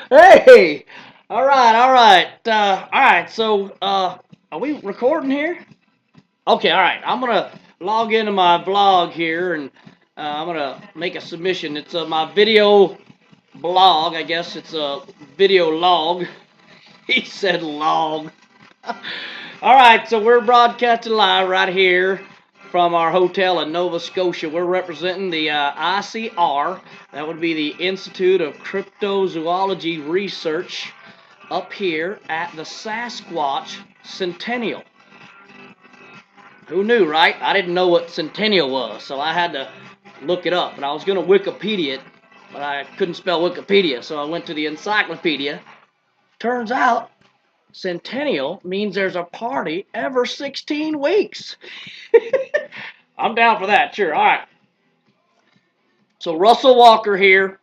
Hey! All right. So, are we recording here? Okay, all right. I'm gonna log into my blog here, and I'm gonna make a submission. It's my video blog. I guess it's a video log. He said log. All right, so we're broadcasting live right here from our hotel in Nova Scotia. We're representing the ICR. That would be the Institute of Cryptozoology Research up here at the Sasquatch Centennial. Who knew, right? I didn't know what Centennial was, so I had to look it up. And I was going to Wikipedia it, but I couldn't spell Wikipedia, so I went to the encyclopedia. Turns out Centennial means there's a party every 16 weeks. I'm down for that, sure. All right. So Russell Walker here,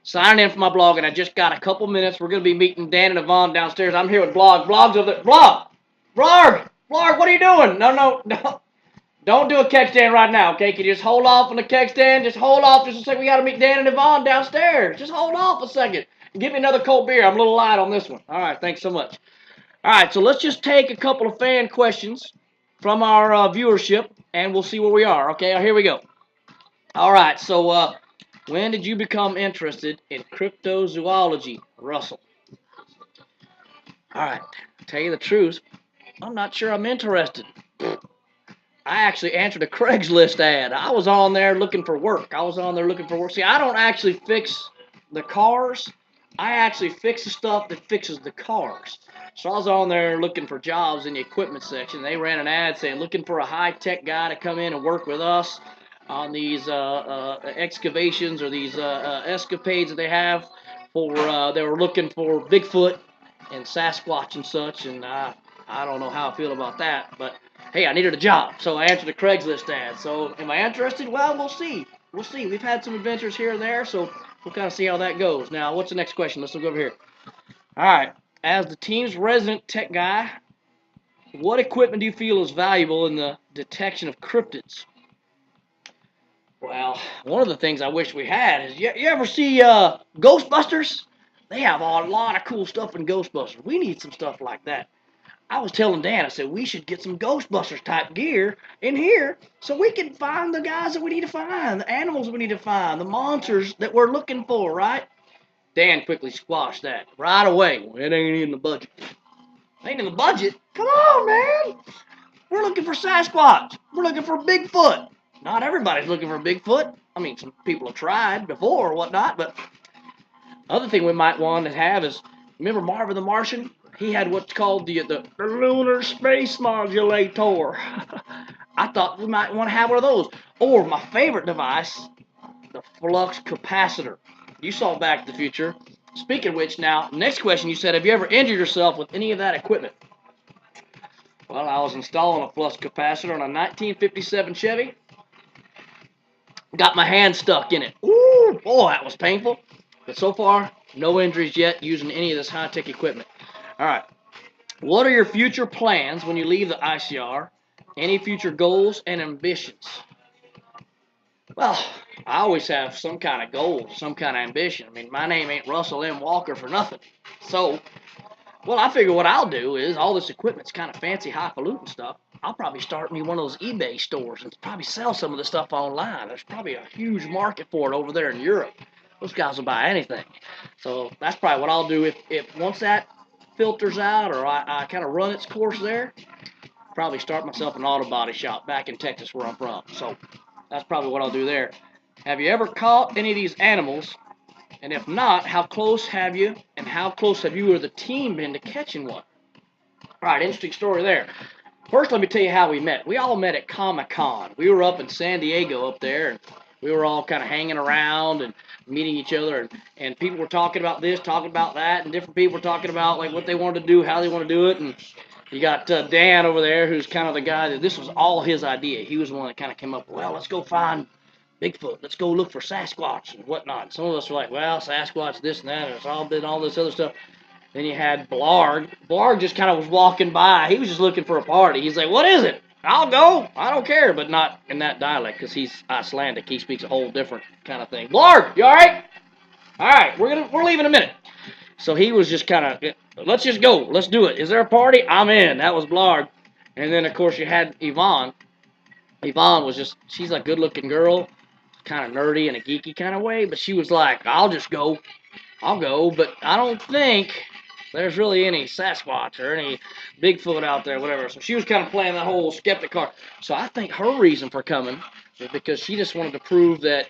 signing in for my blog, and I just got a couple minutes. We're going to be meeting Dan and Yvonne downstairs. I'm here with Blog. Blog's over there. Blog! Blog! Blog, what are you doing? No. Don't do a keg stand right now, okay? Can you just hold off on the keg stand? Just hold off just a second. We got to meet Dan and Yvonne downstairs. Just hold off a second. Give me another cold beer. I'm a little light on this one. All right, thanks so much. All right, so let's just take a couple of fan questions from our viewership, and we'll see where we are, okay? Here we go. All right, so when did you become interested in cryptozoology, Russell? All right, to tell you the truth, I'm not sure I'm interested. I actually answered a Craigslist ad. I was on there looking for work. See, I don't actually fix the cars. I actually fix the stuff that fixes the cars. So I was on there looking for jobs in the equipment section. They ran an ad saying looking for a high-tech guy to come in and work with us on these excavations or these escapades that they have. They were looking for Bigfoot and Sasquatch and such, and I don't know how I feel about that, but hey, I needed a job, so I answered a Craigslist ad. So, am I interested? Well, we'll see. We'll see. We've had some adventures here and there, so we'll kind of see how that goes. Now, what's the next question? Let's look over here. All right. As the team's resident tech guy, what equipment do you feel is valuable in the detection of cryptids? Well, one of the things I wish we had is you ever see Ghostbusters? They have a lot of cool stuff in Ghostbusters. We need some stuff like that. I was telling Dan, I said, we should get some Ghostbusters type gear in here so we can find the guys that we need to find, the animals we need to find, the monsters that we're looking for, right? Dan quickly squashed that right away. Well, it ain't in the budget. Ain't in the budget? Come on, man. We're looking for Sasquatch. We're looking for Bigfoot. Not everybody's looking for Bigfoot. I mean, some people have tried before or whatnot, but other thing we might want to have is, remember Marvin the Martian? He had what's called the lunar space modulator. I thought we might want to have one of those. Or my favorite device, the flux capacitor. You saw Back to the Future. Speaking of which, now, next question you said, have you ever injured yourself with any of that equipment? Well, I was installing a flux capacitor on a 1957 Chevy. Got my hand stuck in it. Ooh, boy, that was painful. But so far, no injuries yet using any of this high-tech equipment. All right. What are your future plans when you leave the ICR? Any future goals and ambitions? Well, I always have some kind of goal, some kind of ambition. I mean, my name ain't Russell M. Walker for nothing. So, well, I figure what I'll do is all this equipment's kind of fancy, highfalutin stuff. I'll probably start me one of those eBay stores and probably sell some of the stuff online. There's probably a huge market for it over there in Europe. Those guys will buy anything. So that's probably what I'll do if once that filters out or I kind of run its course there, probably start myself an auto body shop back in Texas where I'm from. So that's probably what I'll do there. Have you ever caught any of these animals? And if not, how close have you and how close have you or the team been to catching one? All right, interesting story there. First, let me tell you how we met. We all met at Comic-Con. We were up in San Diego up there, and we were all kind of hanging around and meeting each other, and people were talking about this, talking about that, and different people were talking about like what they wanted to do, how they want to do it, and you got Dan over there, who's kind of the guy that this was all his idea. He was the one that kind of came up, well, let's go find Bigfoot. Let's go look for Sasquatch and whatnot. Some of us were like, well, Sasquatch, this and that, and it's all been all this other stuff. Then you had Blarg. Blarg just kind of was walking by. He was just looking for a party. He's like, what is it? I'll go. I don't care. But not in that dialect because he's Icelandic. He speaks a whole different kind of thing. Blarg, you all right? All right, we're leaving in a minute. So he was just kind of, let's just go. Let's do it. Is there a party? I'm in. That was Blarg. And then, of course, you had Yvonne. Yvonne was just, she's a good looking girl, kind of nerdy in a geeky kind of way, but she was like, I'll just go. I'll go. But I don't think there's really any Sasquatch or any Bigfoot out there, whatever. So she was kind of playing that whole skeptic card. So I think her reason for coming is because she just wanted to prove that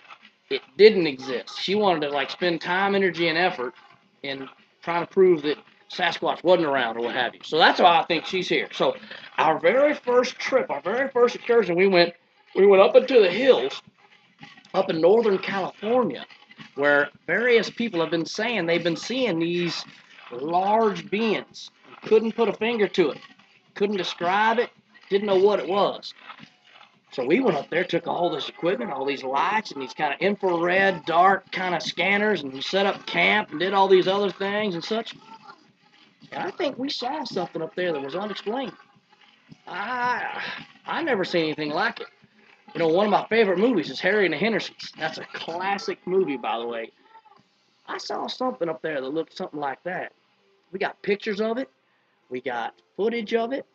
it didn't exist. She wanted to like spend time, energy, and effort in trying to prove that Sasquatch wasn't around or what have you. So that's why I think she's here. So our very first trip, our very first excursion, we went up into the hills up in Northern California, where various people have been saying they've been seeing these large beings. Couldn't put a finger to it, couldn't describe it, didn't know what it was. So we went up there, took all this equipment, all these lights, and these kind of infrared, dark kind of scanners, and we set up camp and did all these other things and such. And I think we saw something up there that was unexplained. I I never seen anything like it. You know, one of my favorite movies is Harry and the Hendersons. That's a classic movie, by the way. I saw something up there that looked something like that. We got pictures of it. We got footage of it.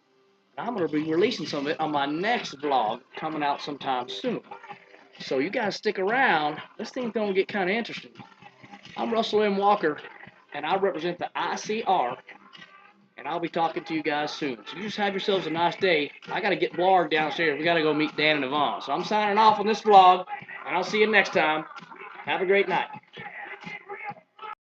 And I'm going to be releasing some of it on my next vlog coming out sometime soon. So you guys stick around. This thing's going to get kind of interesting. I'm Russell M. Walker, and I represent the ICR, and I'll be talking to you guys soon. So you just have yourselves a nice day. I got to get Blarg downstairs. We got to go meet Dan and Yvonne. So I'm signing off on this vlog, and I'll see you next time. Have a great night.